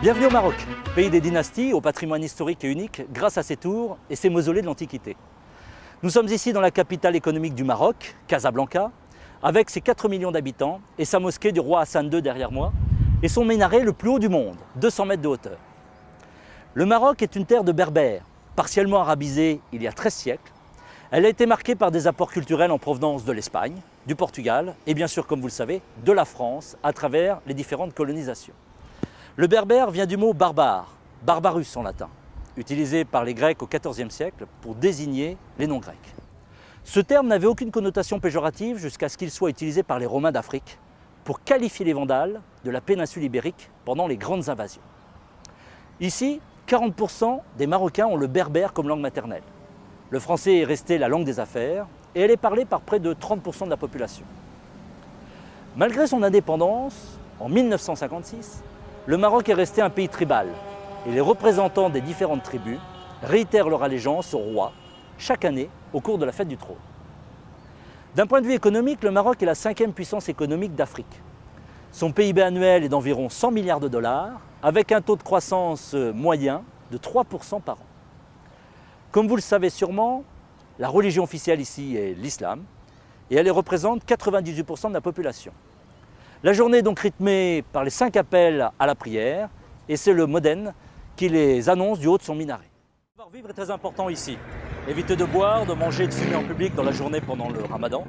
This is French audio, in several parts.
Bienvenue au Maroc, pays des dynasties, au patrimoine historique et unique grâce à ses tours et ses mausolées de l'Antiquité. Nous sommes ici dans la capitale économique du Maroc, Casablanca, avec ses 4 millions d'habitants et sa mosquée du roi Hassan II derrière moi, et son minaret le plus haut du monde, 200 mètres de hauteur. Le Maroc est une terre de berbères, partiellement arabisée il y a 13 siècles. Elle a été marquée par des apports culturels en provenance de l'Espagne, du Portugal et bien sûr, comme vous le savez, de la France à travers les différentes colonisations. Le berbère vient du mot barbare, barbarus en latin, utilisé par les Grecs au XIVe siècle pour désigner les non-grecs. Ce terme n'avait aucune connotation péjorative jusqu'à ce qu'il soit utilisé par les Romains d'Afrique pour qualifier les Vandales de la péninsule ibérique pendant les grandes invasions. Ici, 40% des Marocains ont le berbère comme langue maternelle. Le français est resté la langue des affaires et elle est parlée par près de 30% de la population. Malgré son indépendance, en 1956, le Maroc est resté un pays tribal et les représentants des différentes tribus réitèrent leur allégeance au roi chaque année au cours de la fête du trône. D'un point de vue économique, le Maroc est la 5e puissance économique d'Afrique. Son PIB annuel est d'environ 100 milliards de dollars avec un taux de croissance moyen de 3% par an. Comme vous le savez sûrement, la religion officielle ici est l'islam et elle représente 98% de la population. La journée est donc rythmée par les 5 appels à la prière et c'est le modène qui les annonce du haut de son minaret. Le savoir-vivre est très important ici. Évitez de boire, de manger et de fumer en public dans la journée pendant le ramadan.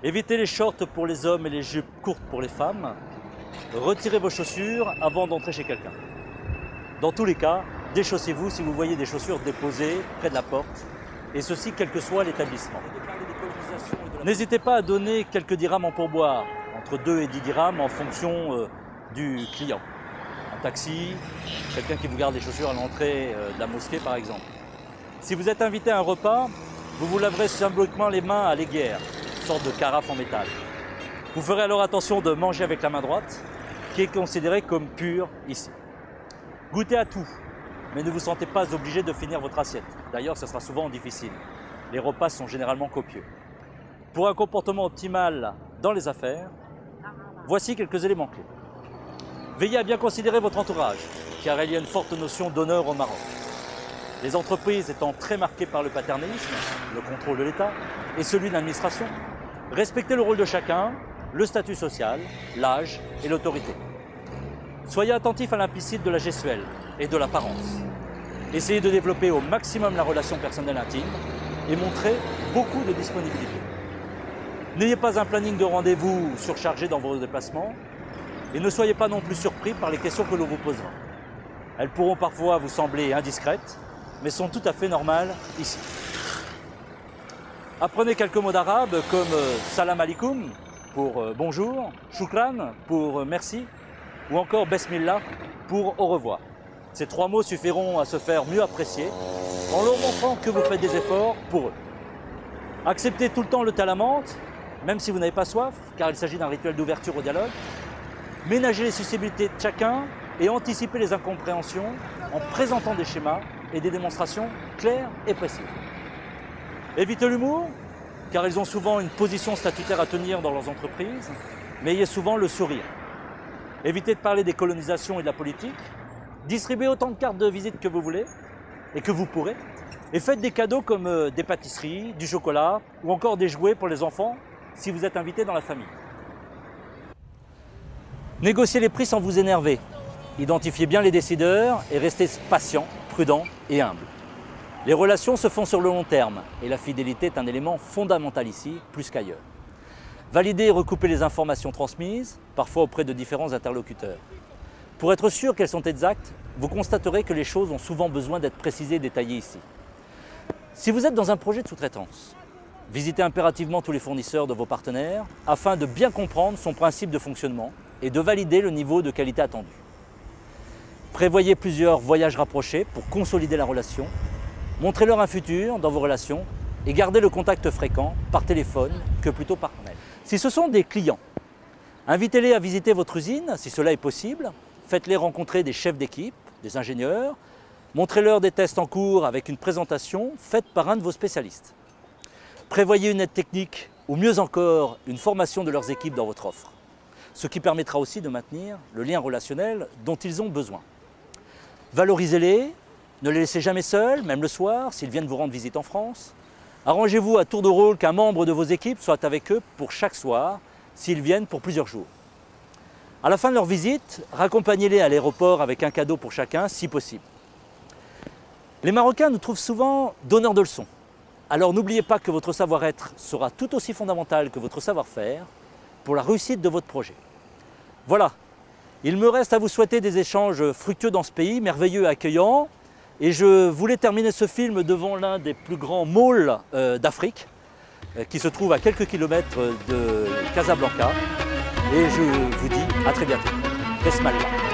Évitez les shorts pour les hommes et les jupes courtes pour les femmes. Retirez vos chaussures avant d'entrer chez quelqu'un. Dans tous les cas, déchaussez-vous si vous voyez des chaussures déposées près de la porte, et ceci quel que soit l'établissement. N'hésitez pas à donner quelques dirhams en pourboire, entre 2 et 10 dirhams en fonction du client. Un taxi, quelqu'un qui vous garde les chaussures à l'entrée de la mosquée par exemple. Si vous êtes invité à un repas, vous vous laverez symboliquement les mains à l'aiguière, une sorte de carafe en métal. Vous ferez alors attention de manger avec la main droite, qui est considérée comme pure ici. Goûtez à tout, mais ne vous sentez pas obligé de finir votre assiette. D'ailleurs, ce sera souvent difficile. Les repas sont généralement copieux. Pour un comportement optimal dans les affaires, voici quelques éléments clés. Veillez à bien considérer votre entourage, car il y a une forte notion d'honneur au Maroc. Les entreprises étant très marquées par le paternalisme, le contrôle de l'État et celui de l'administration, respectez le rôle de chacun, le statut social, l'âge et l'autorité. Soyez attentifs à l'implicite de la gestuelle et de l'apparence. Essayez de développer au maximum la relation personnelle intime et montrez beaucoup de disponibilité. N'ayez pas un planning de rendez-vous surchargé dans vos déplacements et ne soyez pas non plus surpris par les questions que l'on vous posera. Elles pourront parfois vous sembler indiscrètes, mais sont tout à fait normales ici. Apprenez quelques mots d'arabe comme salam alaikum pour bonjour, shukran pour merci ou encore besmillah pour au revoir. Ces 3 mots suffiront à se faire mieux apprécier en leur montrant que vous faites des efforts pour eux. Acceptez tout le temps le thé à la menthe, même si vous n'avez pas soif, car il s'agit d'un rituel d'ouverture au dialogue. Ménagez les susceptibilités de chacun et anticipez les incompréhensions en présentant des schémas et des démonstrations claires et précises. Évitez l'humour, car ils ont souvent une position statutaire à tenir dans leurs entreprises, mais ayez souvent le sourire. Évitez de parler des colonisations et de la politique. Distribuez autant de cartes de visite que vous voulez et que vous pourrez. Et faites des cadeaux comme des pâtisseries, du chocolat ou encore des jouets pour les enfants si vous êtes invité dans la famille. Négociez les prix sans vous énerver. Identifiez bien les décideurs et restez patient, prudent et humble. Les relations se font sur le long terme et la fidélité est un élément fondamental ici, plus qu'ailleurs. Validez et recoupez les informations transmises, parfois auprès de différents interlocuteurs. Pour être sûr qu'elles sont exactes, vous constaterez que les choses ont souvent besoin d'être précisées et détaillées ici. Si vous êtes dans un projet de sous-traitance, visitez impérativement tous les fournisseurs de vos partenaires afin de bien comprendre son principe de fonctionnement et de valider le niveau de qualité attendu. Prévoyez plusieurs voyages rapprochés pour consolider la relation. Montrez-leur un futur dans vos relations et gardez le contact fréquent par téléphone que plutôt par mail. Si ce sont des clients, invitez-les à visiter votre usine si cela est possible. Faites-les rencontrer des chefs d'équipe, des ingénieurs. Montrez-leur des tests en cours avec une présentation faite par un de vos spécialistes. Prévoyez une aide technique ou mieux encore une formation de leurs équipes dans votre offre. Ce qui permettra aussi de maintenir le lien relationnel dont ils ont besoin. Valorisez-les, ne les laissez jamais seuls, même le soir, s'ils viennent vous rendre visite en France. Arrangez-vous à tour de rôle qu'un membre de vos équipes soit avec eux pour chaque soir, s'ils viennent pour plusieurs jours. À la fin de leur visite, raccompagnez-les à l'aéroport avec un cadeau pour chacun, si possible. Les Marocains nous trouvent souvent donneurs de leçons. Alors n'oubliez pas que votre savoir-être sera tout aussi fondamental que votre savoir-faire pour la réussite de votre projet. Voilà, il me reste à vous souhaiter des échanges fructueux dans ce pays, merveilleux et accueillant. Et je voulais terminer ce film devant l'un des plus grands malls d'Afrique, qui se trouve à quelques kilomètres de Casablanca. Et je vous dis à très bientôt. Besmallah.